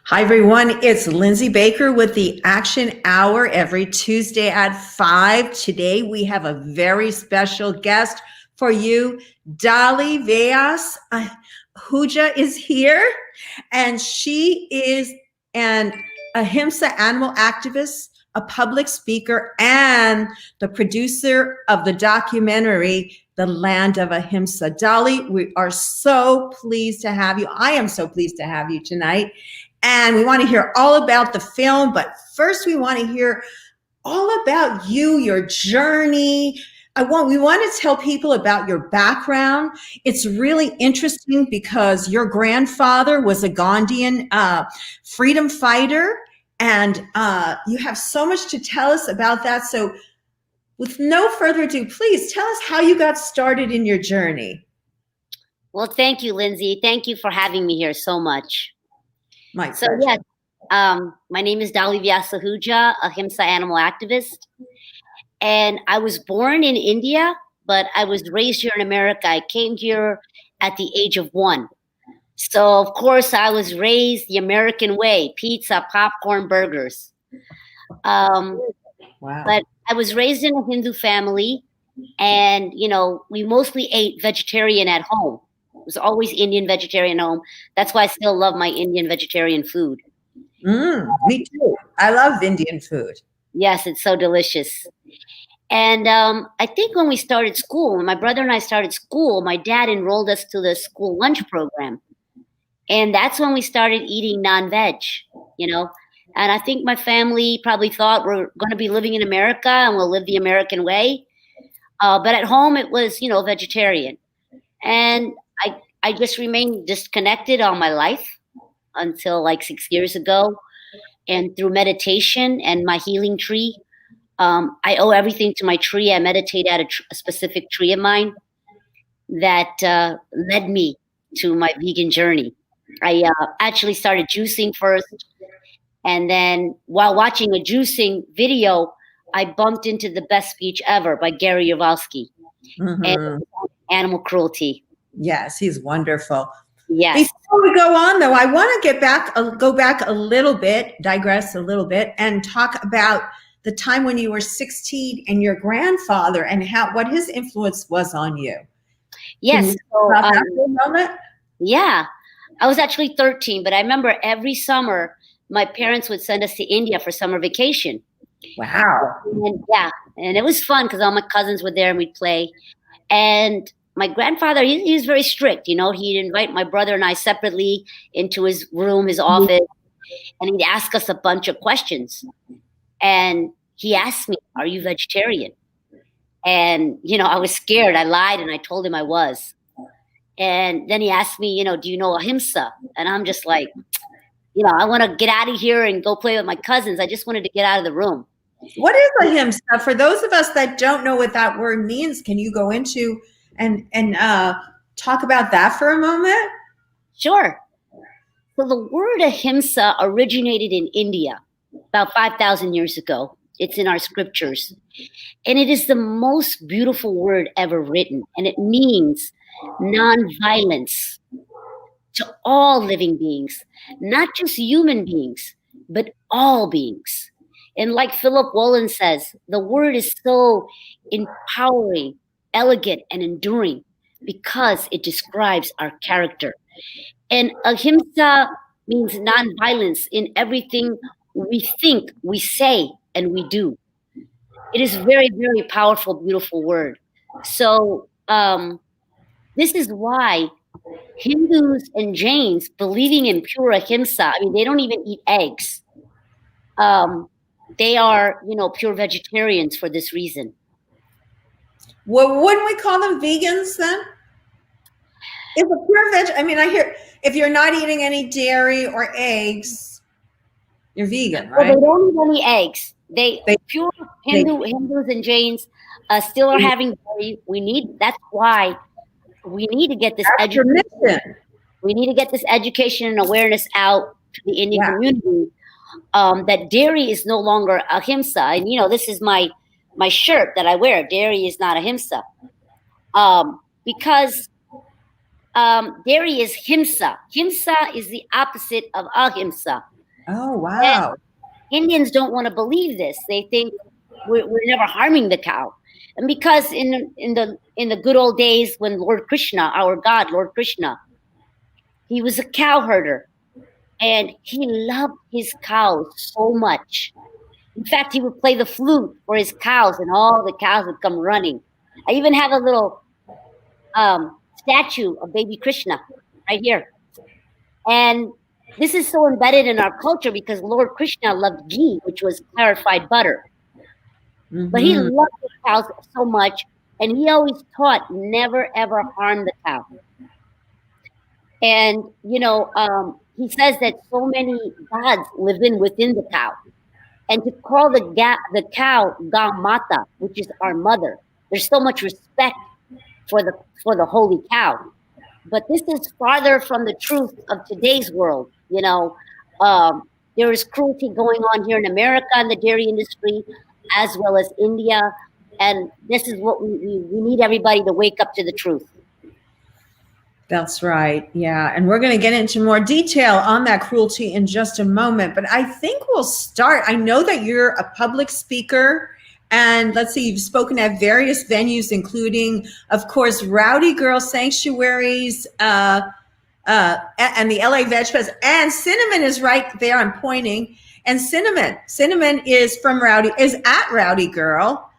Hi, everyone. It's Lindsey Baker with the Action Hour every Tuesday at 5. Today, we have a very special guest for you. Dolly Yas-Ahuja is here, and she is an Ahimsa animal activist, a public speaker, and the producer of the documentary, The Land of Ahimsa. Dolly, we are so pleased to have you. I am so pleased to have you tonight. And we want to hear all about the film, but first we want to hear all about you, your journey. We want to tell people about your background. It's really interesting because your grandfather was a Gandhian freedom fighter, and you have so much to tell us about that. So with no further ado, please tell us how you got started in your journey. Well, thank you, Lindsey. Thank you for having me here so much. My pleasure. Yes, my name is Dolly Yas-Ahuja, Ahimsa animal activist. And I was born in India, but I was raised here in America. I came here at the age of 1. So, of course, I was raised the American way, pizza, popcorn, burgers. Wow. But I was raised in a Hindu family, and, we mostly ate vegetarian at home. It was always Indian vegetarian home. That's why I still love my Indian vegetarian food. Me too. I love Indian food. Yes, it's so delicious. And I think when we started school, when my brother and I started school, my dad enrolled us to the school lunch program. And that's when we started eating non-veg, And I think my family probably thought we're going to be living in America and we'll live the American way. But at home, it was, vegetarian. And I just remained disconnected all my life until like 6 years ago. And through meditation and my healing tree, I owe everything to my tree. I meditate at a specific tree of mine that led me to my vegan journey. I actually started juicing first. And then while watching a juicing video, I bumped into The Best Speech Ever by Gary Yovalsky and animal cruelty. Yes, he's wonderful. Yes. Before we go on, though, I want to go back a little bit, digress a little bit, and talk about the time when you were 16 and your grandfather and what his influence was on you. Yes. For a moment? Yeah. I was actually 13, but I remember every summer my parents would send us to India for summer vacation. Wow. And it was fun because all my cousins were there and we'd play. And my grandfather, he was very strict. He'd invite my brother and I separately into his room, his office, and he'd ask us a bunch of questions. And he asked me, "Are you vegetarian?" And, I was scared. I lied and I told him I was. And then he asked me, "Do you know Ahimsa?" And I'm just like, I want to get out of here and go play with my cousins. I just wanted to get out of the room. What is Ahimsa? For those of us that don't know what that word means, can you go into and talk about that for a moment? Sure. So the word Ahimsa originated in India about 5,000 years ago. It's in our scriptures. And it is the most beautiful word ever written. And it means nonviolence to all living beings, not just human beings, but all beings. And like Philip Wollen says, the word is so empowering, elegant, and enduring because it describes our character. And Ahimsa means nonviolence in everything we think, we say, and we do. It is very, very powerful, beautiful word. So this is why Hindus and Jains believing in pure Ahimsa, they don't even eat eggs. They are, pure vegetarians for this reason. Well, wouldn't we call them vegans then? Is a pure veg? I hear if you're not eating any dairy or eggs, you're vegan, right? Well, they don't eat any eggs. They pure Hindus and Jains still are having dairy. That's why we need to get this education. We need to get this education and awareness out to the Indian community that dairy is no longer Ahimsa. And this is my shirt that I wear. Dairy is not Ahimsa. Because dairy is Himsa. Himsa is the opposite of Ahimsa. Oh, And wow. Indians don't want to believe this. They think we're never harming the cow. And because in the good old days when Lord Krishna, our God, Lord Krishna, he was a cow herder and he loved his cows so much. In fact, he would play the flute for his cows, and all the cows would come running. I even have a little statue of baby Krishna right here. And this is so embedded in our culture because Lord Krishna loved ghee, which was clarified butter. But he Mm-hmm. loved the cows so much, and he always taught never ever harm the cow. And he says that so many gods live in within the cow, and to call the cow Mata, which is our mother, there's so much respect for the holy cow. But this is farther from the truth of today's world. There is cruelty going on here in America in the dairy industry, as well as India, and this is what we need everybody to wake up to the truth. That's right. Yeah. And we're going to get into more detail on that cruelty in just a moment. But I think we'll start. I know that you're a public speaker. And let's see, you've spoken at various venues, including, of course, Rowdy Girl Sanctuaries and the LA Veg Fest. And Cinnamon is right there. I'm pointing. And Cinnamon is at Rowdy Girl.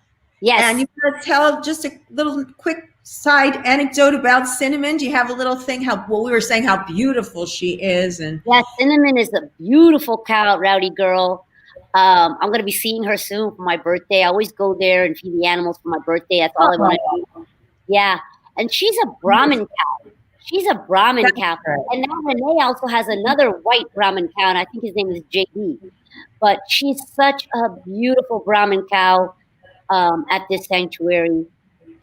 Yes. And you want to tell just a little quick side anecdote about Cinnamon? Do you have a little thing we were saying how beautiful she is? And yeah, Cinnamon is a beautiful cow, Rowdy Girl. I'm going to be seeing her soon for my birthday. I always go there and feed the animals for my birthday. That's all I want to do. Yeah. And she's a Brahmin cow. She's a Brahmin cow. And now Renee also has another white Brahmin cow, and I think his name is JD. But she's such a beautiful Brahmin cow at this sanctuary.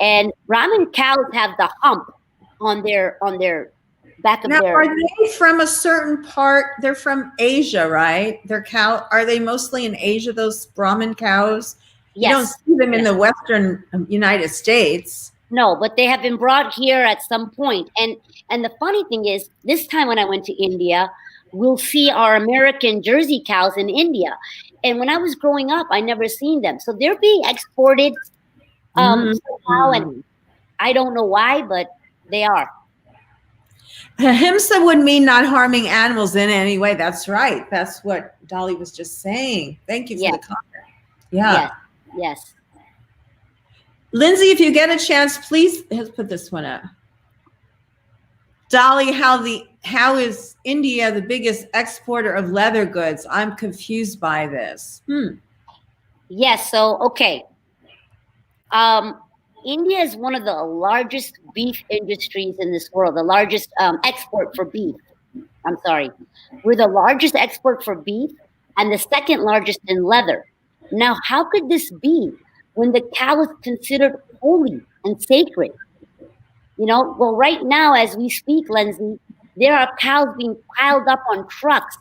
And Brahmin cows have the hump on their back of now, their. are they from a certain part? They're from Asia, right? Are they mostly in Asia, those Brahmin cows? Yes. You don't see them in the Western United States. No, but they have been brought here at some point. And the funny thing is, this time when I went to India, we'll see our American Jersey cows in India. And when I was growing up, I never seen them. So they're being exported somehow, and I don't know why, but they are. Ahimsa would mean not harming animals in any way. That's right. That's what Dolly was just saying. Thank you for the comment. Yeah. Yes. Lindsey, if you get a chance, please let's put this one up. Dolly, how is India the biggest exporter of leather goods? I'm confused by this. Yes. So, okay. India is one of the largest beef industries in this world, the largest export for beef. I'm sorry. We're the largest export for beef and the second largest in leather. Now, how could this be when the cow is considered holy and sacred? Well, right now, as we speak, Lindsey, there are cows being piled up on trucks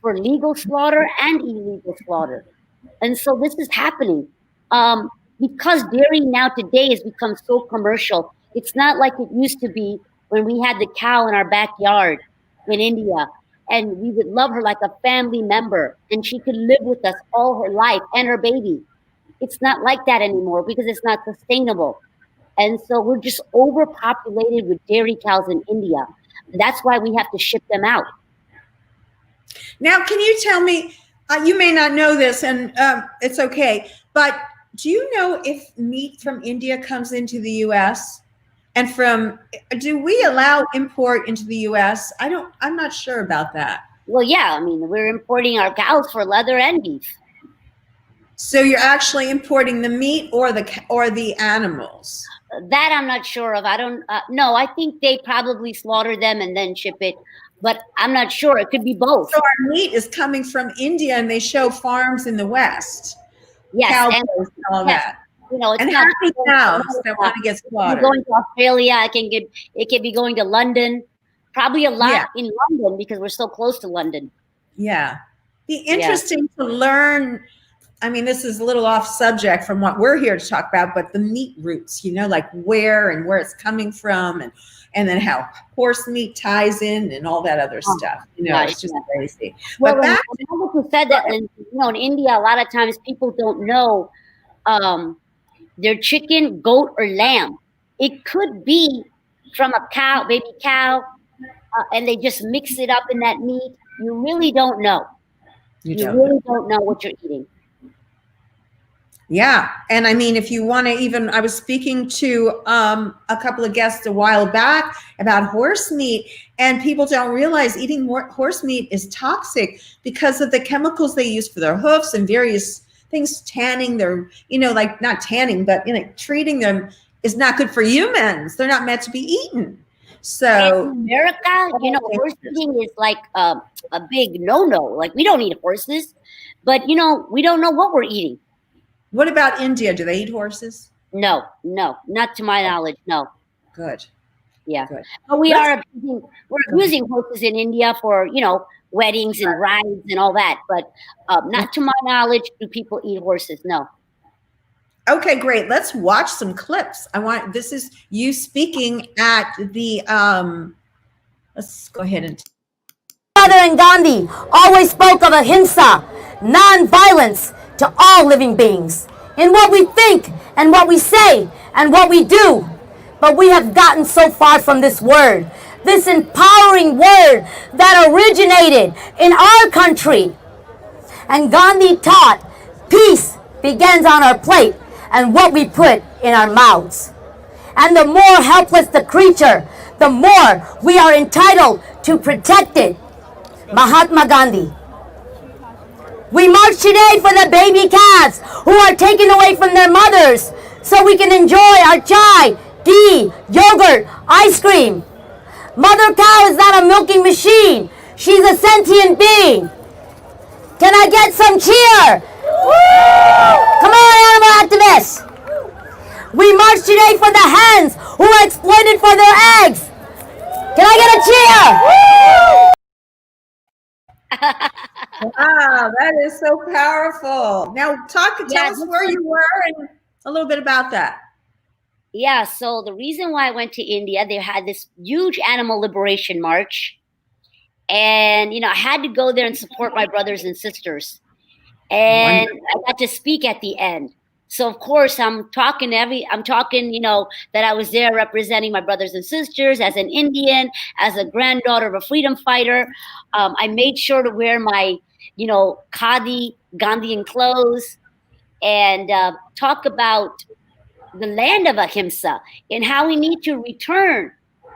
for legal slaughter and illegal slaughter. And so this is happening. Because dairy now today has become so commercial, it's not like it used to be when we had the cow in our backyard in India, and we would love her like a family member, and she could live with us all her life and her baby. It's not like that anymore because it's not sustainable. And so we're just overpopulated with dairy cows in India. That's why we have to ship them out. Now, can you tell me, you may not know this, and it's okay, but do you know if meat from India comes into the U.S.? And do we allow import into the U.S.? I'm not sure about that. Well, yeah, I mean, we're importing our cows for leather and beef. So you're actually importing the meat or the animals? That I'm not sure of. I don't no, I think they probably slaughter them and then ship it, but I'm not sure. It could be both. So our meat is coming from India, and they show farms in the West. Yes, cowboys and all that. It's and not happy cows that want to get slaughtered. Going to Australia, it can be going to London, probably a lot in London because we're so close to London. Yeah, be interesting to learn. I mean, this is a little off subject from what we're here to talk about, but the meat roots, like where it's coming from, and and then how horse meat ties in and all that other stuff. Gosh, It's just crazy. Well, But back now that you said that, and in India, a lot of times people don't know their chicken, goat, or lamb. It could be from a cow, baby cow, and they just mix it up in that meat. You really don't know. You really don't know what you're eating. Yeah. And I mean, if you want to even, I was speaking to a couple of guests a while back about horse meat, and people don't realize eating horse meat is toxic because of the chemicals they use for their hoofs and various things, tanning their, like not tanning, but treating them is not good for humans. They're not meant to be eaten. So in America, horse eating is like a big no-no. Like, we don't eat horses, but we don't know what we're eating. What about India? Do they eat horses? No, not to my knowledge. No. Good. Yeah. Good. But we're using horses in India for, weddings and rides and all that. But not to my knowledge do people eat horses. No. Okay, great. Let's watch some clips. This is you speaking at the, let's go ahead and. Father and Gandhi always spoke of ahimsa, non-violence to all living beings, in what we think and what we say and what we do. But we have gotten so far from this word, this empowering word that originated in our country. And Gandhi taught peace begins on our plate and what we put in our mouths. And the more helpless the creature, the more we are entitled to protect it. Mahatma Gandhi. We march today for the baby calves who are taken away from their mothers so we can enjoy our chai, ghee, yogurt, ice cream. Mother cow is not a milking machine. She's a sentient being. Can I get some cheer? Come on, animal activists. We march today for the hens who are exploited for their eggs. Can I get a cheer? Wow, that is so powerful. Now tell us where you were and a little bit about that. Yeah, so the reason why I went to India, they had this huge animal liberation march. And, I had to go there and support my brothers and sisters. And I got to speak at the end. So, of course, I'm talking, that I was there representing my brothers and sisters as an Indian, as a granddaughter of a freedom fighter. I made sure to wear my, khadi Gandhian clothes and talk about the land of Ahimsa and how we need to return.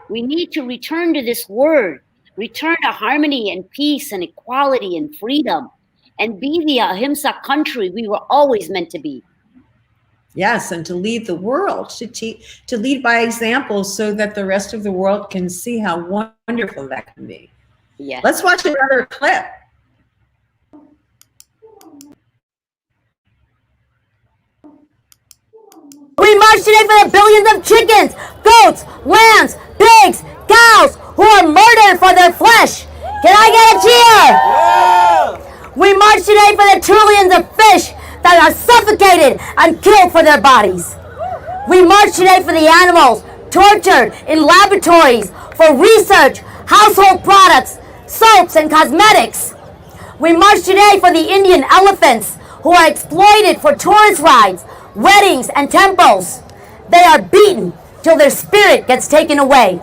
We need to return to this word, return to harmony and peace and equality and freedom, and be the Ahimsa country we were always meant to be. Yes, and to lead the world, to lead by example so that the rest of the world can see how wonderful that can be. Yes. Let's watch another clip. We march today for the billions of chickens, goats, lambs, pigs, cows who are murdered for their flesh. Can I get a cheer? Yeah! We march today for the trillions of fish that are suffocated and killed for their bodies. We march today for the animals tortured in laboratories for research, household products, soaps, and cosmetics. We march today for the Indian elephants who are exploited for tourist rides, weddings, and temples. They are beaten till their spirit gets taken away.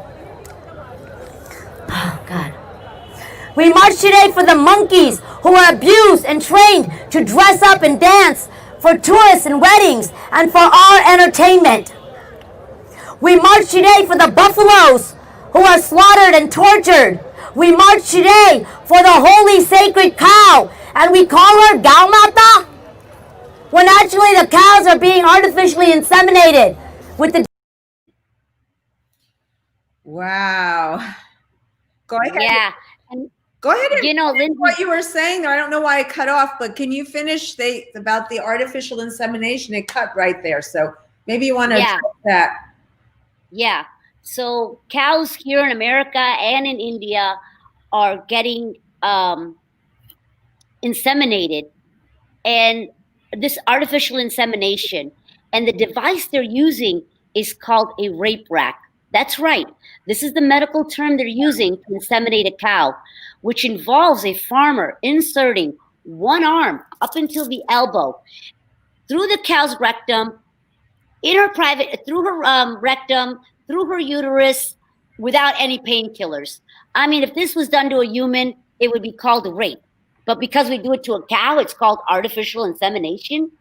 Oh, God. We march today for the monkeys who are abused and trained to dress up and dance for tourists and weddings and for our entertainment. We march today for the buffaloes who are slaughtered and tortured. We march today for the holy sacred cow, and we call her Gau Mata, when actually the cows are being artificially inseminated with the... Wow. Go ahead. Yeah. Go ahead and Lindsey, what you were saying there. I don't know why it cut off, but can you finish about the artificial insemination? It cut right there. So maybe you want to address that. Yeah. So cows here in America and in India are getting inseminated, and this artificial insemination, and the device they're using is called a rape rack. That's right. This is the medical term they're using to inseminate a cow, which involves a farmer inserting one arm up until the elbow through the cow's rectum, in her through her rectum, through her uterus, without any painkillers. I mean, if this was done to a human, it would be called rape. But because we do it to a cow, it's called artificial insemination.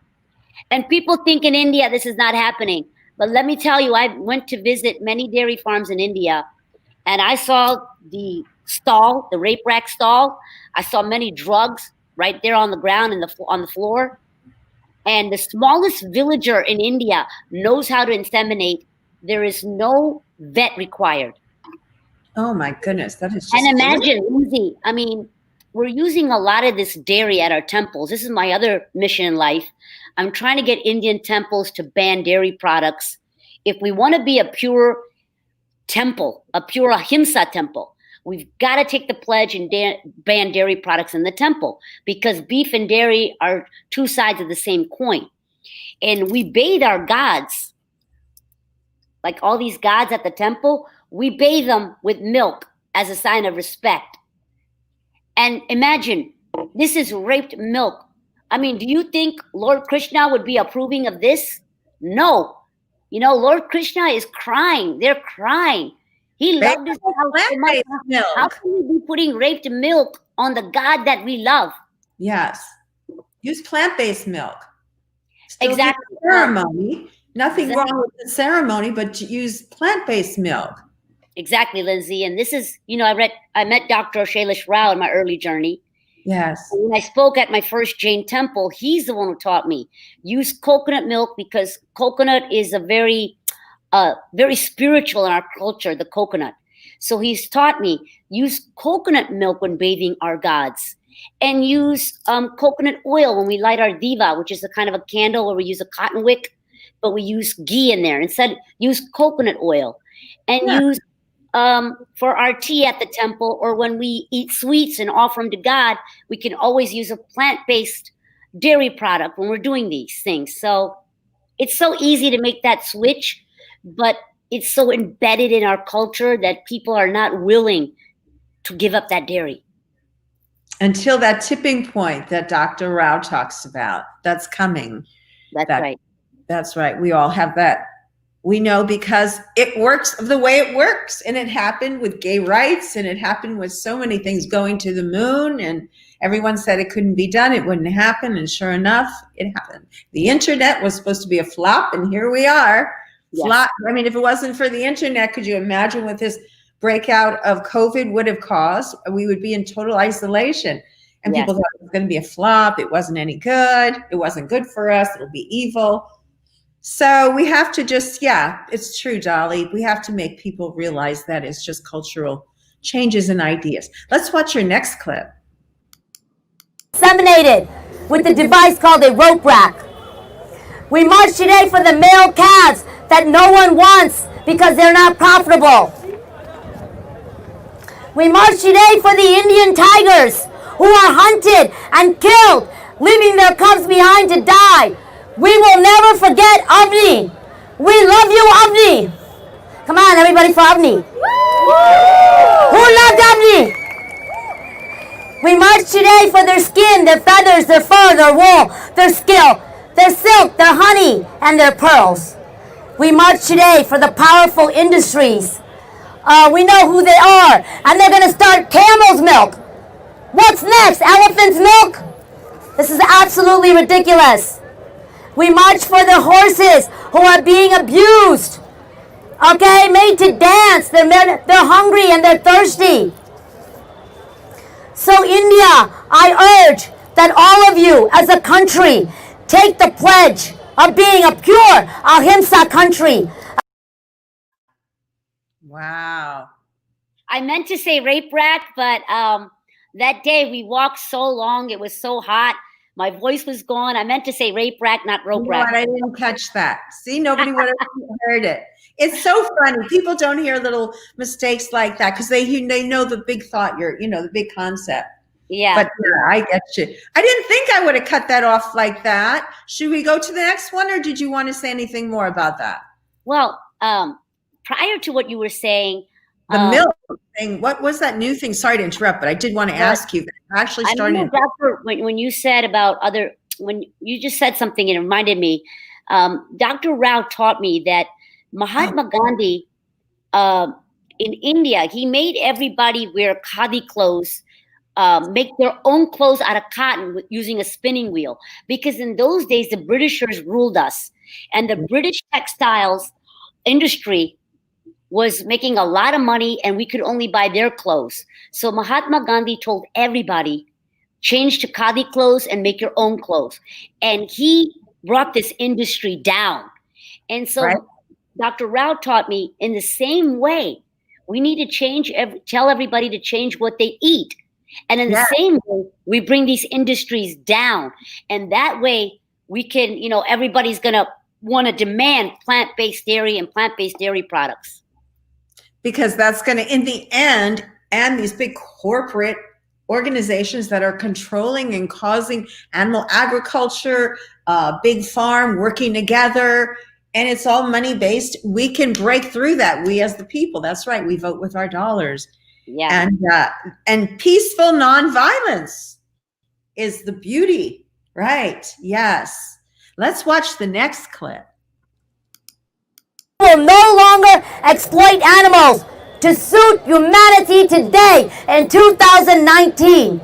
And people think in India this is not happening. But let me tell you, I went to visit many dairy farms in India, and I saw the stall, the rape rack stall. I saw many drugs right there on the ground and on the floor. And the smallest villager in India knows how to inseminate. There is no vet required. Oh my goodness, that is just. And imagine, Lindsey, I mean, we're using a lot of this dairy at our temples. This is my other mission in life. I'm trying to get Indian temples to ban dairy products. If we want to be a pure temple, a pure Ahimsa temple, we've got to take the pledge and ban dairy products in the temple, because beef and dairy are two sides of the same coin. And we bathe our gods, like all these gods at the temple, we bathe them with milk as a sign of respect. And imagine, this is raped milk. I mean, do you think Lord Krishna would be approving of this? No. You know, Lord Krishna is crying. They're crying. He loved his cow so much. How can we be putting raped milk on the God that we love? Yes. Use plant-based milk. Still Exactly. Ceremony. Nothing wrong with the ceremony, but to use plant-based milk. Exactly, Lindsey. And this is, you know, I met Dr. Shailesh Rao in my early journey. Yes. And when I spoke at my first Jain temple, he's the one who taught me use coconut milk, because coconut is a very spiritual in our culture, the coconut. So he's taught me use coconut milk when bathing our gods, and use coconut oil when we light our diva, which is a kind of a candle where we use a cotton wick, but we use ghee in there. Instead, use coconut oil, and use for our tea at the temple, or when we eat sweets and offer them to God, we can always use a plant-based dairy product when we're doing these things. So it's so easy to make that switch, but it's so embedded in our culture that people are not willing to give up that dairy. Until that tipping point that Dr. Rao talks about, that's coming. That's right. That's right. We all have that. We know because it works the way it works. And it happened with gay rights, and it happened with so many things, going to the moon, and everyone said it couldn't be done. It wouldn't happen. And sure enough, it happened. The internet was supposed to be a flop, and here we are. Yes. Flop. I mean, if it wasn't for the internet, could you imagine what this breakout of COVID would have caused? We would be in total isolation. And people thought it was going to be a flop. It wasn't any good. It wasn't good for us. It'll be evil. So we have to just, it's true, Dolly. We have to make people realize that it's just cultural changes and ideas. Let's watch your next clip. Inseminated with the device called a rope rack. We march today for the male calves that no one wants because they're not profitable. We march today for the Indian tigers who are hunted and killed, leaving their cubs behind to die. We will never forget Avni. We love you, Avni. Come on, everybody, for Avni. Who loved Avni? We march today for their skin, their feathers, their fur, their wool, their skill, their silk, their honey, and their pearls. We march today for the powerful industries. We know who they are, and they're going to start camel's milk. What's next? Elephant's milk? This is absolutely ridiculous. We march for the horses who are being abused, okay, made to dance. They're hungry and they're thirsty. So India, I urge that all of you as a country take the pledge of being a pure Ahimsa country. Wow. I meant to say rape rack, but that day we walked so long, it was so hot. My voice was gone. I meant to say rape rack, not rope rack. I didn't catch that. See, nobody would have heard it. It's so funny. People don't hear little mistakes like that because they know the big thought, the big concept. Yeah. But I get you. I didn't think I would have cut that off like that. Should we go to the next one, or did you want to say anything more about that? Well, prior to what you were saying, The milk thing, what was that new thing? Sorry to interrupt, but I did want to ask you. Actually I started. know, Doctor, when you said about when you just said something, it reminded me. Dr. Rao taught me that Mahatma Gandhi in India, he made everybody wear khadi clothes, make their own clothes out of cotton using a spinning wheel. Because in those days, the Britishers ruled us. And the British textiles industry was making a lot of money, and we could only buy their clothes. So Mahatma Gandhi told everybody, change to khadi clothes and make your own clothes. And he brought this industry down. And so Dr. Rao taught me in the same way, we need to tell everybody to change what they eat. And in the same way, we bring these industries down. And that way we can, everybody's going to want to demand plant-based dairy and plant-based dairy products. Because that's going to, in the end, and these big corporate organizations that are controlling and causing animal agriculture, big farm working together, and it's all money-based. We can break through that. We as the people, that's right. We vote with our dollars. Yeah. And peaceful nonviolence is the beauty, right? Yes. Let's watch the next clip. Will no longer exploit animals to suit humanity today in 2019.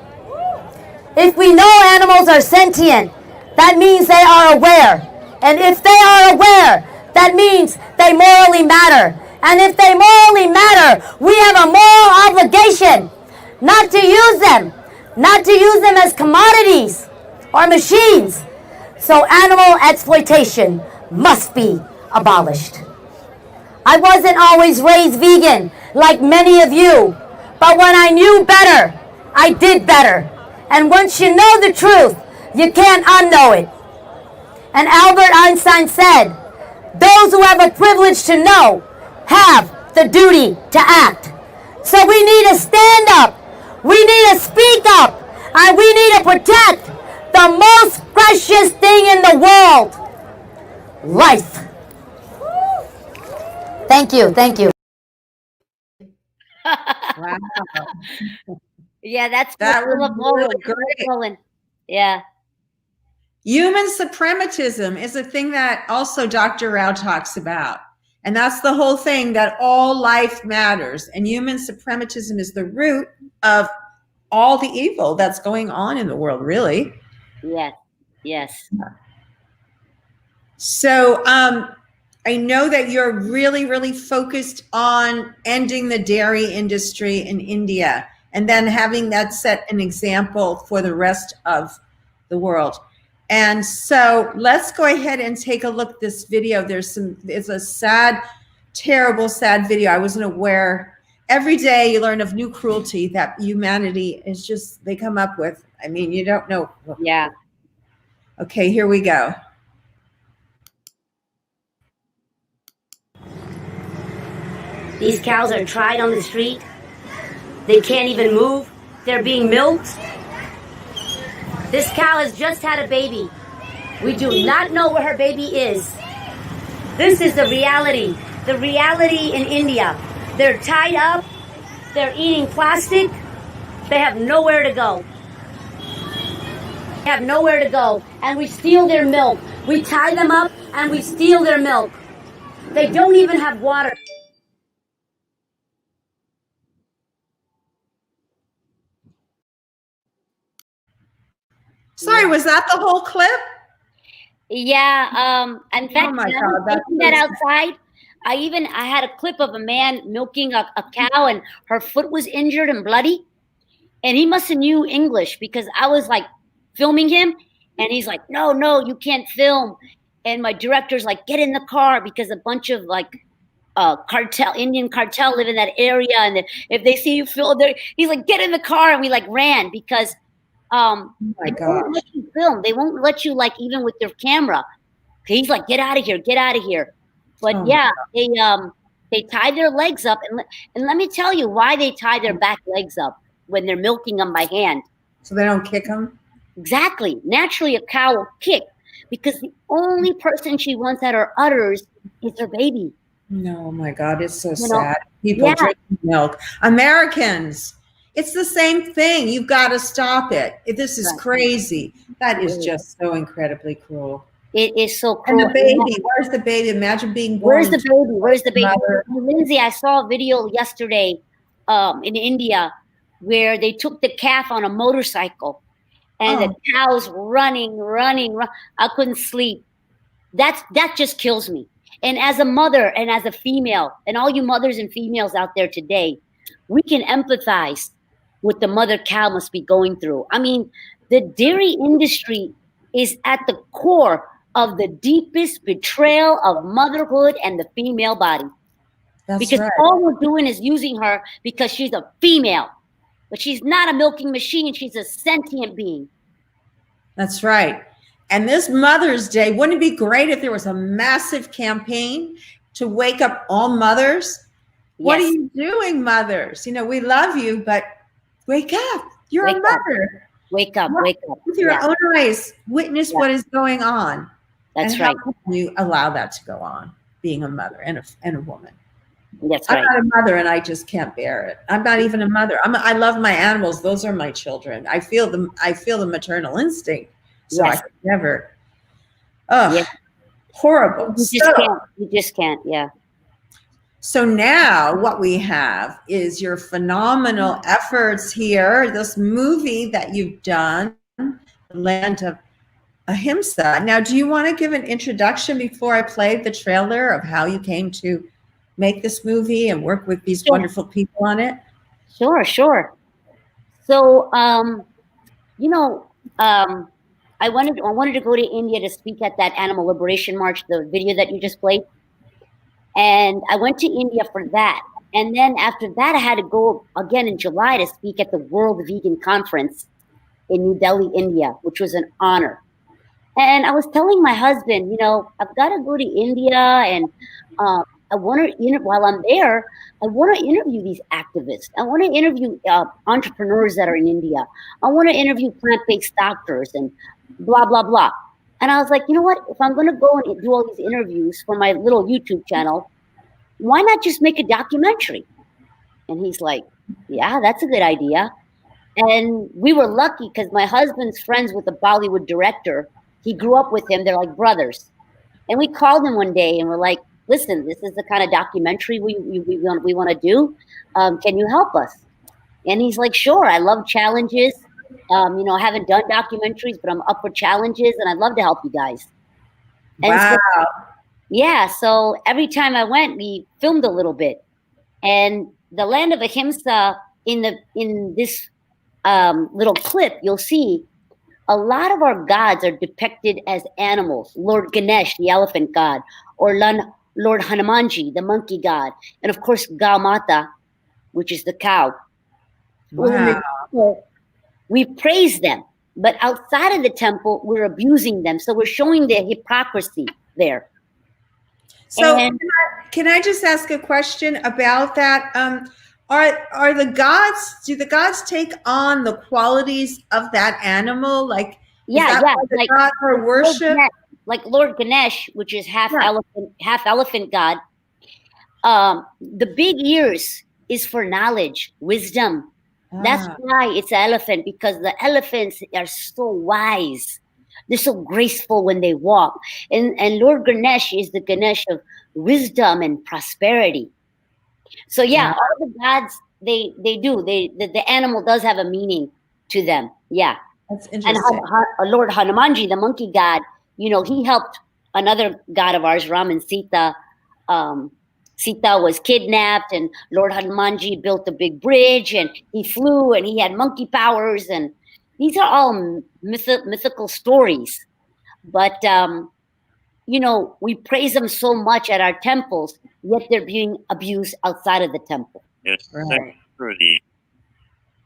If we know animals are sentient, that means they are aware. And if they are aware, that means they morally matter. And if they morally matter, we have a moral obligation not to use them as commodities or machines. So animal exploitation must be abolished. I wasn't always raised vegan like many of you, but when I knew better, I did better. And once you know the truth, you can't unknow it. And Albert Einstein said, those who have a privilege to know have the duty to act. So we need to stand up, we need to speak up, and we need to protect the most precious thing in the world, life. Thank you. Wow. Yeah, that was really great. Yeah. Human suprematism is a thing that also Dr. Rao talks about. And that's the whole thing, that all life matters. And human suprematism is the root of all the evil that's going on in the world, really. Yes. So I know that you're really, really focused on ending the dairy industry in India and then having that set an example for the rest of the world. And so let's go ahead and take a look at this video. It's a sad, terrible, sad video. I wasn't aware. Every day you learn of new cruelty that humanity is just, they come up with. I mean, you don't know. Yeah. Okay, here we go. These cows are tried on the street. They can't even move. They're being milked. This cow has just had a baby. We do not know where her baby is. This is the reality in India. They're tied up. They're eating plastic. They have nowhere to go. And we steal their milk. We tie them up and we steal their milk. They don't even have water. Sorry, was that the whole clip? Yeah. In fact, my God, that outside, I had a clip of a man milking a cow, and her foot was injured and bloody, and he must have knew English because I was like filming him, and he's like, "No, you can't film." And my director's like, "Get in the car," because a bunch of like Indian cartel live in that area, and if they see you film, he's like, "Get in the car," and we like ran because. Oh my they won't let you film. They won't let you like even with your camera. He's like, get out of here. But they tie their legs up, and let me tell you why they tie their back legs up when they're milking them by hand. So they don't kick them? Exactly. Naturally, a cow will kick because the only person she wants at her udders is her baby. No, my God, it's so You know, sad. People yeah, drinking milk. Americans, it's the same thing. You've got to stop it. This is right. crazy. That is It, just so incredibly cruel. it is so And cruel. the baby, where's the baby? Imagine being born Where's the into baby? Where's the a baby? mother. Lindsay, I saw a video yesterday in India where they took the calf on a motorcycle and the Oh, cow's running. I couldn't sleep. That just kills me. And as a mother and as a female, and all you mothers and females out there today, we can empathize with the mother cow must be going through. I mean, the dairy industry is at the core of the deepest betrayal of motherhood and the female body. that's Because right. all we're doing is using her because she's a female. But she's not a milking machine. She's a sentient being. That's right. And this Mother's Day, wouldn't it be great if there was a massive campaign to wake up all mothers? What are Yes. you doing, mothers? You know, we love you, but wake up. You're Wake a up. mother. Wake up, wake up. With your Yeah, own eyes, witness Yeah. what is going on. that's and how right. can you allow that to go on, being a mother and a woman? That's I'm right. not a mother and I just can't bear it. I'm not even a mother. I love my animals. Those are my children. I feel the maternal instinct. So I Yes. could never. Oh, Yeah. horrible. You just can't. You just can't. Yeah. So now what we have is your phenomenal efforts here, this movie that you've done, Land of Ahimsa. Now, do you want to give an introduction before I play the trailer of how you came to make this movie and work with these Sure. wonderful people on it? Sure. So, you know, I wanted to go to India to speak at that Animal Liberation March, the video that you just played, and I went to India for that. And then after that, I had to go again in July to speak at the World Vegan Conference in New Delhi, India, which was an honor. And I was telling my husband, I've got to go to India, and I want to, while I'm there, I want to interview these activists. I want to interview entrepreneurs that are in India. I want to interview plant-based doctors and blah, blah, blah. And I was like, you know what? If I'm going to go and do all these interviews for my little YouTube channel, why not just make a documentary? And he's like, yeah, that's a good idea. And we were lucky because my husband's friends with the Bollywood director. He grew up with him. They're like brothers. And we called him one day and we're like, listen, this is the kind of documentary we want to do. Can you help us? And he's like, sure. I love challenges. I haven't done documentaries, but I'm up for challenges and I'd love to help you guys. And Wow. so every time I went, we filmed a little bit. And the Land of Ahimsa, in this little clip, you'll see a lot of our gods are depicted as animals. Lord Ganesh, the elephant god, or Lord Hanumanji, the monkey god, and of course Gaumata, which is the cow. Wow. Well, in the temple, we praise them, but outside of the temple, we're abusing them. So we're showing the hypocrisy there. So And- can I just ask a question about that? Are the gods, do the gods take on the qualities of that animal? Like, Yeah, the like god for worship? like Lord Ganesh, which is half elephant god. The big ears is for knowledge, wisdom. That's why it's an elephant, because the elephants are so wise. They're so graceful when they walk. And Lord Ganesh is the Ganesh of wisdom and prosperity. So yeah, all the gods, they do. The animal does have a meaning to them. Yeah. That's And interesting. Lord Hanumanji, the monkey god, he helped another god of ours, Ram and Sita. Sita was kidnapped, and Lord Hanumanji built a big bridge, and he flew, and he had monkey powers, and these are all mythical stories. But we praise them so much at our temples, yet they're being abused outside of the temple. Yes, Right. truly.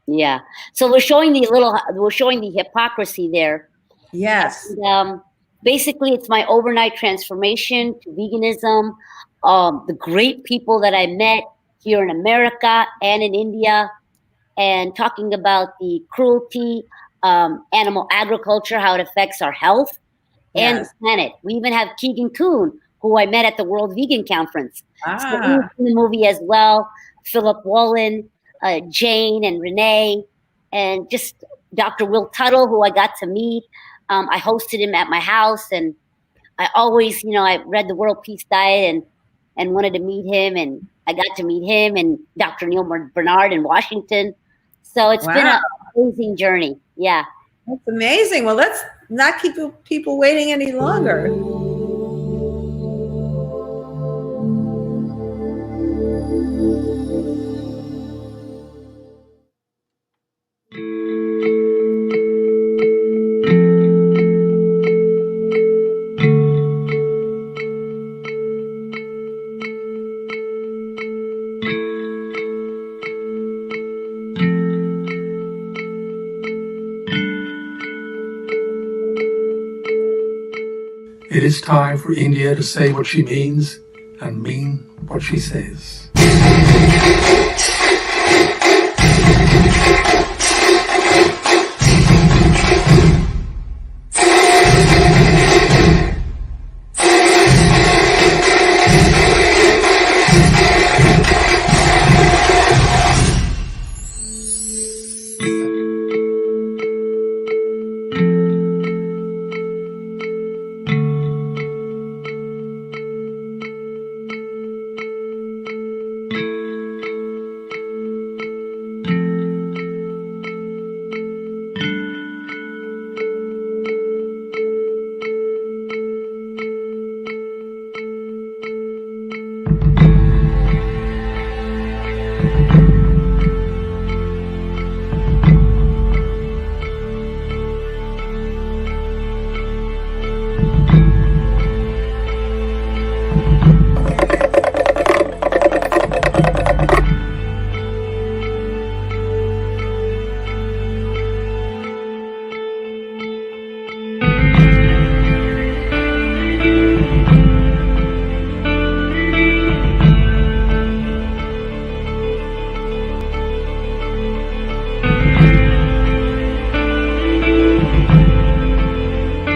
Yeah. So we're showing the hypocrisy there. Yes. And, basically, it's my overnight transformation to veganism. The great people that I met here in America and in India, and talking about the cruelty, animal agriculture, how it affects our health and the Yes. planet. We even have Keegan Kuhn, who I met at the World Vegan Conference. So he was Ah, in the movie as well. Philip Wallen, Jane and Renee, and just Dr. Will Tuttle, who I got to meet. I hosted him at my house, and I always, I read the World Peace Diet and wanted to meet him, and I got to meet him and Dr. Neil Bernard in Washington. So it's been wow. an amazing journey. Yeah. That's amazing. Well, let's not keep people waiting any longer. It is time for India to say what she means and mean what she says.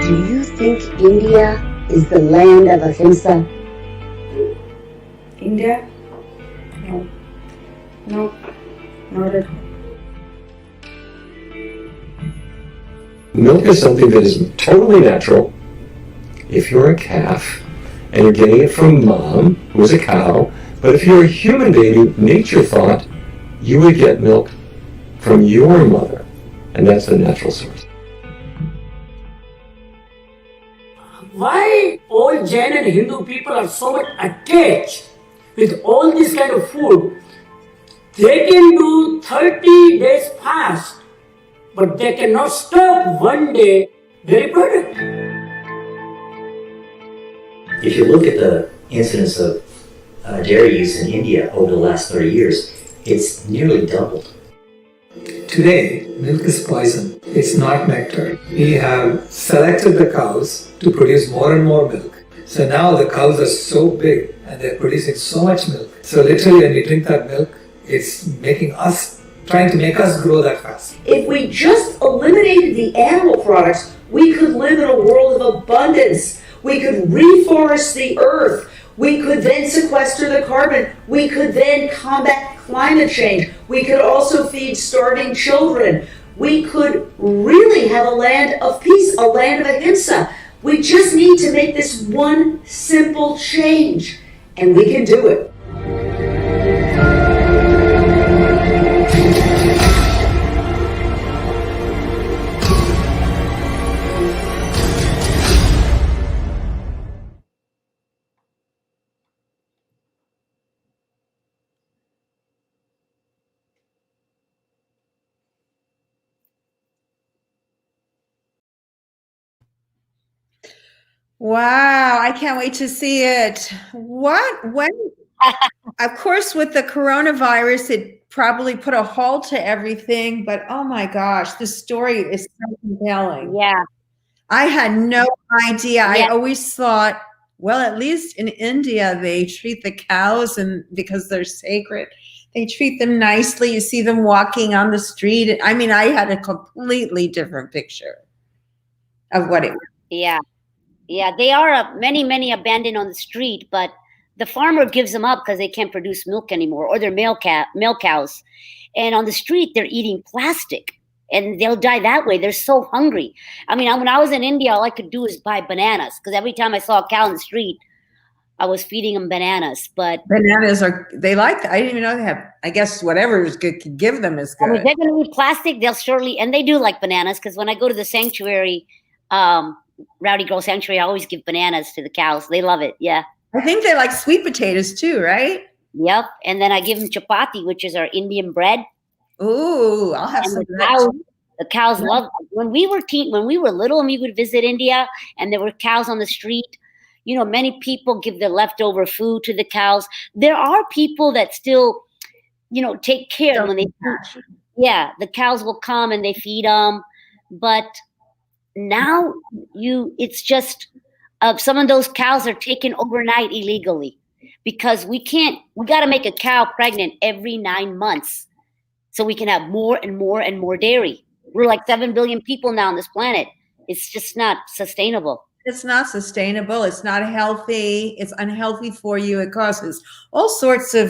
Do you think India is the land of Ahimsa? India? No. No. Not at all. Milk is something that is totally natural. If you're a calf and you're getting it from mom, who's a cow, but if you're a human baby, nature thought you would get milk from your mother, and that's the natural source. Why all Jain and Hindu people are so much attached with all this kind of food? They can do 30 days fast, but they cannot stop one day dairy product. If you look at the incidence of dairy use in India over the last 30 years, it's nearly doubled. Today, milk is poison. It's not nectar. We have selected the cows to produce more and more milk. So now the cows are so big and they're producing so much milk. So literally when we drink that milk, it's trying to make us grow that fast. If we just eliminated the animal products, we could live in a world of abundance. We could reforest the earth. We could then sequester the carbon. We could then combat climate change. We could also feed starving children. We could really have a land of peace, a land of Ahimsa. We just need to make this one simple change, and we can do it. Wow, I can't wait to see it. When? Of course, with the coronavirus, it probably put a halt to everything, but oh my gosh, the story is so compelling. Yeah. I had no idea. Yeah. I always thought, well, at least in India, they treat the cows, and because they're sacred, they treat them nicely. You see them walking on the street. I mean, I had a completely different picture of what it was. Yeah. Yeah, they are many abandoned on the street, but the farmer gives them up because they can't produce milk anymore, or they're male cows. And on the street, they're eating plastic, and they'll die that way. They're so hungry. I mean, when I was in India, all I could do is buy bananas, because every time I saw a cow in the street, I was feeding them bananas. But Bananas they like that. I didn't even know they have, I guess whatever is good could give them is I mean, good. they're going to eat plastic. They'll surely, and they do like bananas, because when I go to the sanctuary, Rowdy Girl Sanctuary, I always give bananas to the cows. They love it. Yeah. I think they like sweet potatoes too, right? Yep. And then I give them chapati, which is our Indian bread. Ooh, I'll have And some of the that cows, too. the cows love it. When we were little and we would visit India and there were cows on the street, many people give their leftover food to the cows. There are people that still, take care when they feed. Yeah, the cows will come and they feed them. But now it's just some of those cows are taken overnight illegally, because we got to make a cow pregnant every 9 months so we can have more and more and more dairy. We're like 7 billion people now on this planet. It's just not sustainable. It's not sustainable. It's not healthy. It's unhealthy for you. It causes all sorts of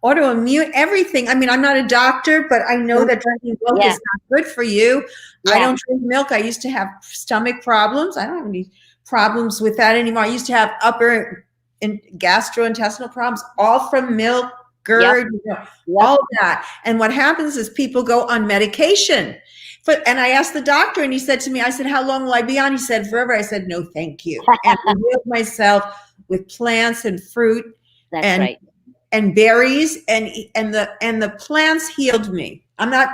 autoimmune, everything. I mean, I'm not a doctor, but I know that drinking milk is not good for you. I don't drink milk. I used to have stomach problems. I don't have any problems with that anymore. I used to have upper and gastrointestinal problems, all from milk, GERD, all that. And what happens is people go on medication. And I asked the doctor, and he said to me, I said, how long will I be on? He said, forever. I said, no, thank you. And I healed myself with plants and fruit and berries, and the plants healed me. I'm not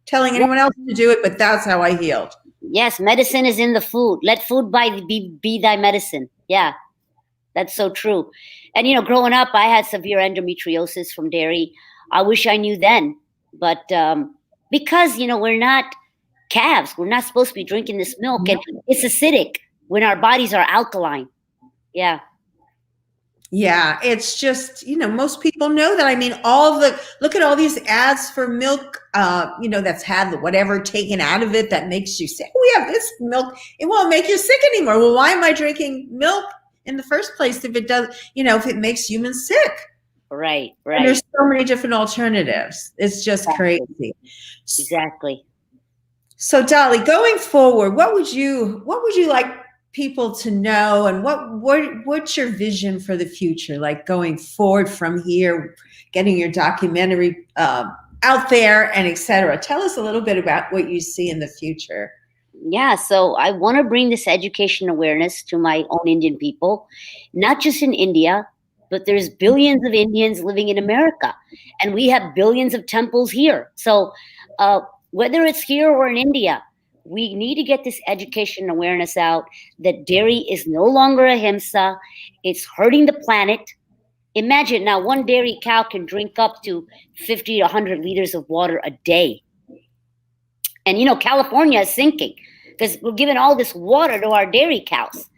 telling anyone else to do it, but that's how I healed. Yes, medicine is in the food. Let food be thy medicine. Yeah, that's so true. And, growing up, I had severe endometriosis from dairy. I wish I knew then. But because, we're not calves, we're not supposed to be drinking this milk. And it's acidic when our bodies are alkaline. Yeah. Yeah, it's just, most people know that. I mean, look at all these ads for milk, that's had whatever taken out of it that makes you sick. We have this milk. It won't make you sick anymore. Well, why am I drinking milk in the first place if it does, if it makes humans sick? Right. And there's so many different alternatives. It's just crazy. Exactly. So, Dolly, going forward, what would you like people to know, and what's your vision for the future, like going forward from here, getting your documentary out there, and etc.? Tell us a little bit about what you see in the future. Yeah, so I want to bring this education awareness to my own Indian people, not just in India, but there's billions of Indians living in America, and we have billions of temples here. So whether it's here or in India, we need to get this education awareness out that dairy is no longer ahimsa. It's hurting the planet. Imagine now, one dairy cow can drink up to 50 to 100 liters of water a day. And, California is sinking because we're giving all this water to our dairy cows.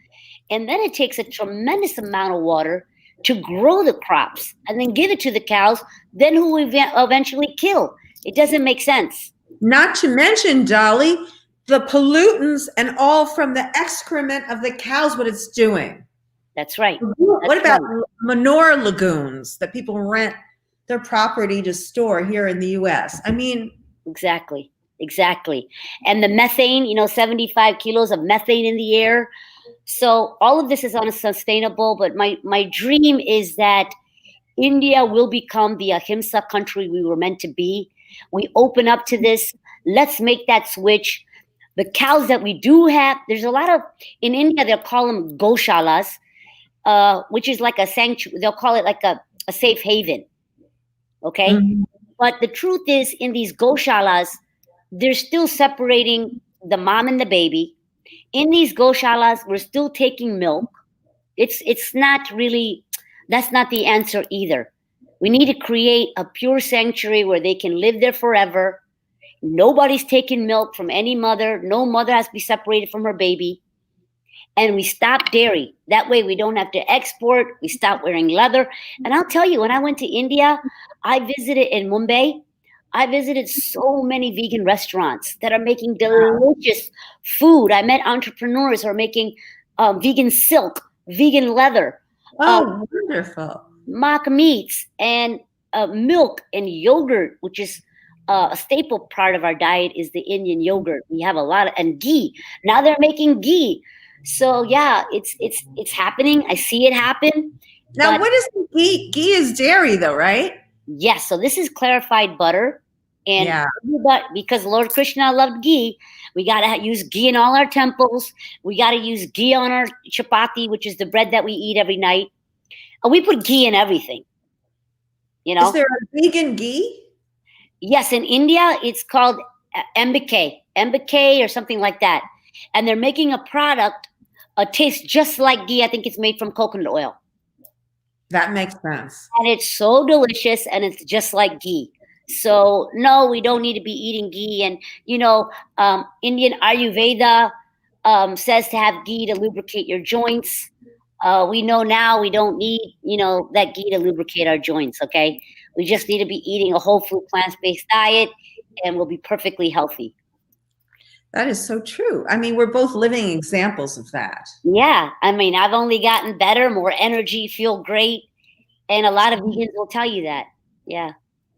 And then it takes a tremendous amount of water to grow the crops and then give it to the cows, then who we eventually kill. It doesn't make sense. Not to mention, Dolly, the pollutants and all from the excrement of the cows, what it's doing. That's right. What about manure lagoons that people rent their property to store here in the U.S.? I mean, exactly. And the methane, 75 kilos of methane in the air. So all of this is unsustainable. But my dream is that India will become the ahimsa country we were meant to be. We open up to this. Let's make that switch. The cows that we do have, there's a lot of, in India, they'll call them goshalas, which is like a sanctuary. They'll call it like a safe haven. Okay. Mm-hmm. But the truth is, in these goshalas, they're still separating the mom and the baby. In these goshalas, we're still taking milk. It's not really, that's not the answer either. We need to create a pure sanctuary where they can live there forever. Nobody's taking milk from any mother. No mother has to be separated from her baby. And we stop dairy. That way we don't have to export. We stop wearing leather. And I'll tell you, when I went to India, I visited in Mumbai. I visited so many vegan restaurants that are making delicious food. I met entrepreneurs who are making vegan silk, vegan leather, Oh, wonderful. mock meats, and milk and yogurt, which is a staple part of our diet, is the Indian yogurt. We have a lot of, and ghee. Now they're making ghee. So yeah, it's happening. I see it happen. Now, but what is the ghee? Ghee is dairy, though, right? yes, so this is clarified butter. And Yeah. because Lord Krishna loved ghee, we got to use ghee in all our temples. We got to use ghee on our chapati, which is the bread that we eat every night. And we put ghee in everything. You know? Is there a vegan ghee? Yes, in India, it's called MBK or something like that. And they're making a product, tastes just like ghee. I think it's made from coconut oil. That makes sense. And it's so delicious, and it's just like ghee. So no, we don't need to be eating ghee. And Indian Ayurveda says to have ghee to lubricate your joints. We know now we don't need that ghee to lubricate our joints. Okay, we just need to be eating a whole food plant-based diet, and we'll be perfectly healthy. That is so true. I mean, we're both living examples of that. Yeah, I mean, I've only gotten better, more energy, feel great, and a lot of vegans will tell you that. Yeah.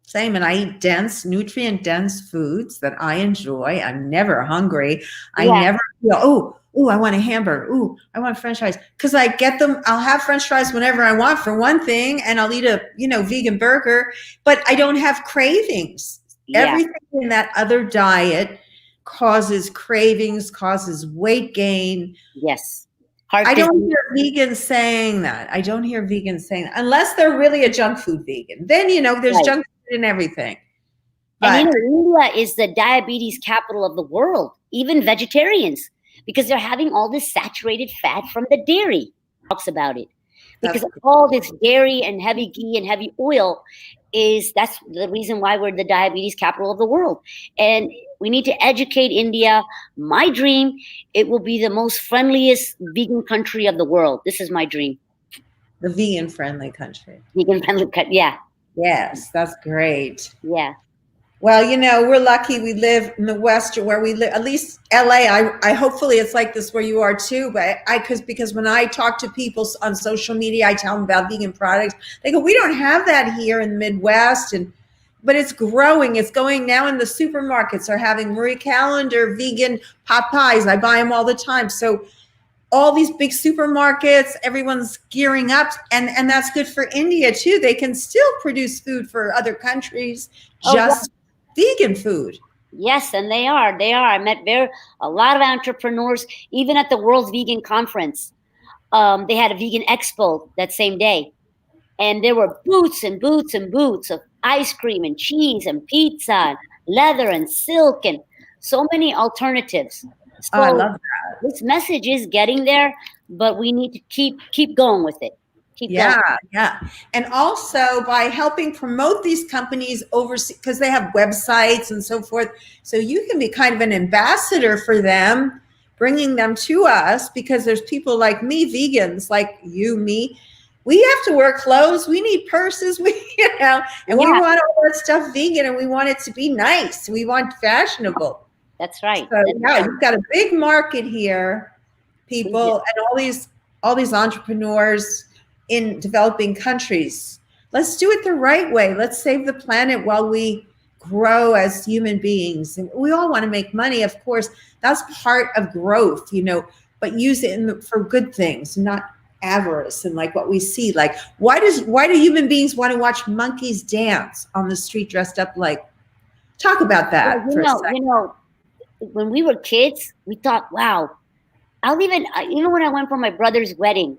Same, and I eat dense, nutrient-dense foods that I enjoy. I'm never hungry. I never feel, oh, I want a hamburger. Oh, I want French fries. Because I get them, I'll have French fries whenever I want for one thing, and I'll eat a, vegan burger, but I don't have cravings. Yeah. Everything in that other diet causes cravings, causes weight gain. Yes. I don't hear vegans saying that. Unless they're really a junk food vegan. Then, there's junk food in everything. And India is the diabetes capital of the world, even vegetarians, because they're having all this saturated fat from the dairy. Talks about it. Because all this dairy and heavy ghee and heavy oil that's the reason why we're the diabetes capital of the world. And we need to educate India. My dream, it will be the most friendliest vegan country of the world. This is my dream. The vegan friendly country. Yeah. Yes, that's great. Yeah. Well, we're lucky we live in the West, where we live, at least LA. I hopefully it's like this where you are too. But because when I talk to people on social media, I tell them about vegan products. They go, we don't have that here in the Midwest, but it's growing. It's going now in the supermarkets are having Marie Callender vegan pot pies. I buy them all the time. So all these big supermarkets, everyone's gearing up, and that's good for India too. They can still produce food for other countries, vegan food. Yes, and they are. I met a lot of entrepreneurs, even at the World's Vegan Conference. They had a vegan expo that same day. And there were booths and booths and booths of ice cream and cheese and pizza and leather and silk and so many alternatives. So I love that. This message is getting there, but we need to keep going with it. Yeah. And also by helping promote these companies overseas, because they have websites and so forth. So you can be kind of an ambassador for them, bringing them to us, because there's people like me, vegans, like you, me. We have to wear clothes. We need purses, we want all that stuff vegan, and we want it to be nice. We want fashionable. That's right. So you've got a big market here, people, and all these entrepreneurs in developing countries. Let's do it the right way. Let's save the planet while we grow as human beings. And we all want to make money, of course. That's part of growth, but use it for good things, not avarice and like what we see. Like, why do human beings want to watch monkeys dance on the street dressed up like? Talk about that for a second. When we were kids, we thought, wow, when I went for my brother's wedding,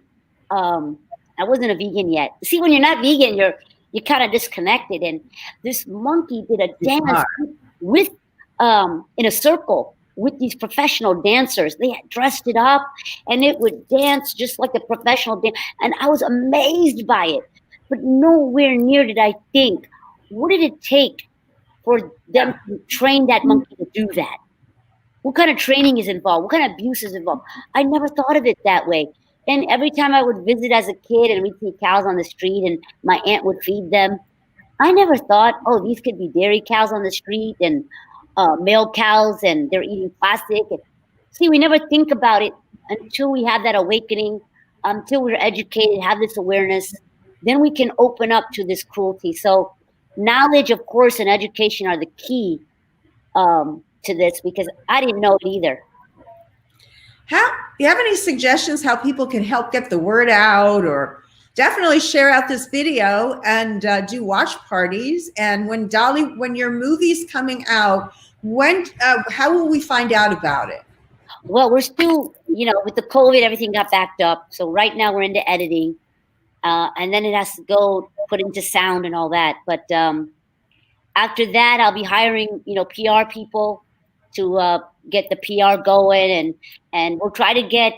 I wasn't a vegan yet. See, when you're not vegan, you're kind of disconnected. And this monkey did a dance with in a circle with these professional dancers. They had dressed it up, and it would dance just like a professional dance. And I was amazed by it. But nowhere near did I think, what did it take for them to train that monkey to do that? What kind of training is involved? What kind of abuse is involved? I never thought of it that way. And every time I would visit as a kid and we'd see cows on the street and my aunt would feed them, I never thought, these could be dairy cows on the street and male cows, and they're eating plastic. And see, we never think about it until we have that awakening, until we're educated, have this awareness, then we can open up to this cruelty. So knowledge, of course, and education are the key to this, because I didn't know it either. Do you have any suggestions how people can help get the word out, or definitely share out this video and do watch parties? And when your movie's coming out, how will we find out about it? Well, we're still, with the COVID, everything got backed up. So right now we're into editing, and then it has to go put into sound and all that. But after that, I'll be hiring, PR people to get the PR going, and we'll try to get,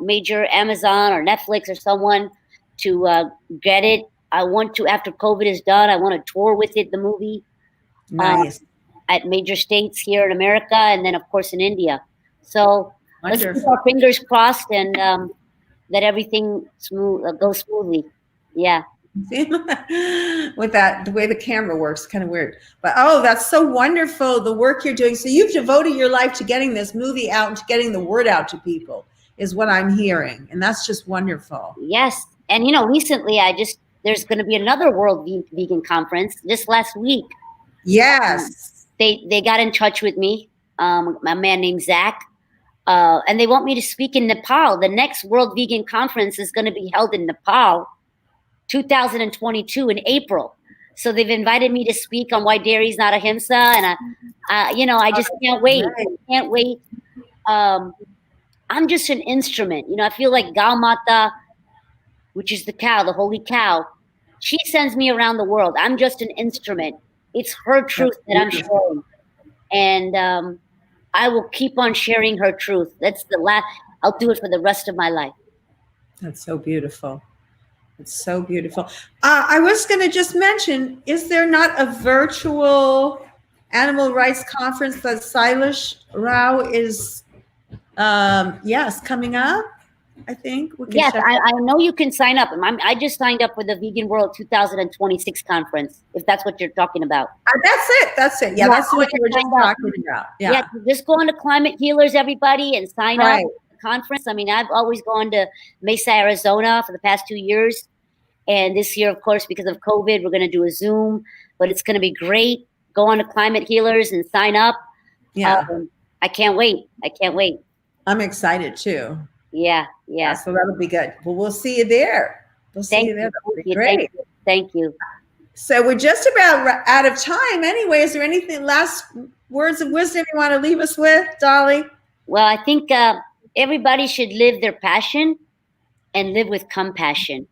major Amazon or Netflix or someone to get it. I want to, after COVID is done, I want to tour with it, the movie. Nice. At major states here in America, and then of course in India. So let's keep our fingers crossed and that everything goes smoothly. Yeah. With that, the way the camera works, kind of weird. But that's so wonderful, the work you're doing. So you've devoted your life to getting this movie out and to getting the word out to people, is what I'm hearing. And that's just wonderful. Yes. And recently there's going to be another World Vegan Conference this last week. Yes. They got in touch with me, a man named Zach, and they want me to speak in Nepal. The next World Vegan Conference is going to be held in Nepal, 2022 in April. So they've invited me to speak on why dairy is not ahimsa, and I just can't wait. I can't wait. I'm just an instrument. I feel like Gau Mata, which is the cow, the holy cow, she sends me around the world. I'm just an instrument. It's her truth that I'm sharing. And I will keep on sharing her truth. That's I'll do it for the rest of my life. That's so beautiful. It's so beautiful. I was going to just mention, is there not a virtual animal rights conference that Sailesh Rao is, coming up? I think. Yes, I know you can sign up. I just signed up for the Vegan World 2026 conference, if that's what you're talking about. That's it. Yeah, that's what you were just talking about. Yeah, just go on to Climate Healers, everybody, and sign up for the conference. I've always gone to Mesa, Arizona for the past 2 years. And this year, of course, because of COVID, we're going to do a Zoom, but it's going to be great. Go on to Climate Healers and sign up. Yeah. I can't wait. I'm excited too. Yeah. So that'll be good. Well, we'll see you there. Thank you. That'll be great. Thank you. So we're just about out of time anyway. Is there anything, last words of wisdom you want to leave us with, Dolly? Well, I think everybody should live their passion and live with compassion.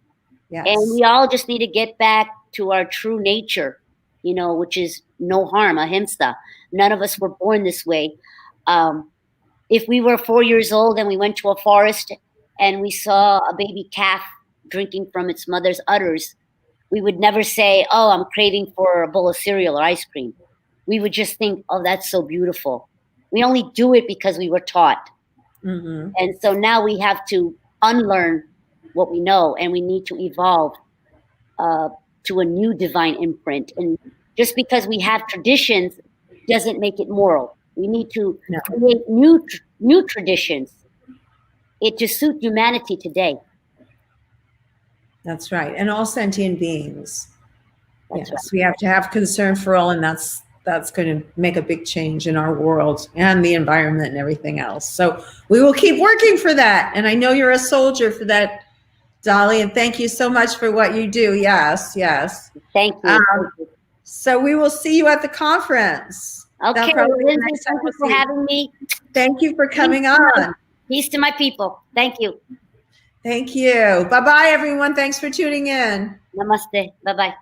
Yes. And we all just need to get back to our true nature, which is no harm, ahimsa. None of us were born this way. If we were 4 years old and we went to a forest and we saw a baby calf drinking from its mother's udders, we would never say, oh, I'm craving for a bowl of cereal or ice cream. We would just think, oh, that's so beautiful. We only do it because we were taught. Mm-hmm. And so now we have to unlearn what we know, and we need to evolve to a new divine imprint. And just because we have traditions doesn't make it moral. We need to create new traditions to suit humanity today. That's right. And all sentient beings. That's right. We have to have concern for all, and that's going to make a big change in our world and the environment and everything else. So we will keep working for that. And I know you're a soldier for that, Dolly, and thank you so much for what you do. Yes. Thank you. So we will see you at the conference. Okay, Lindsey, thank you for having me. Thank you for coming on. Peace to my people. Thank you. Thank you. Bye-bye, everyone. Thanks for tuning in. Namaste. Bye-bye.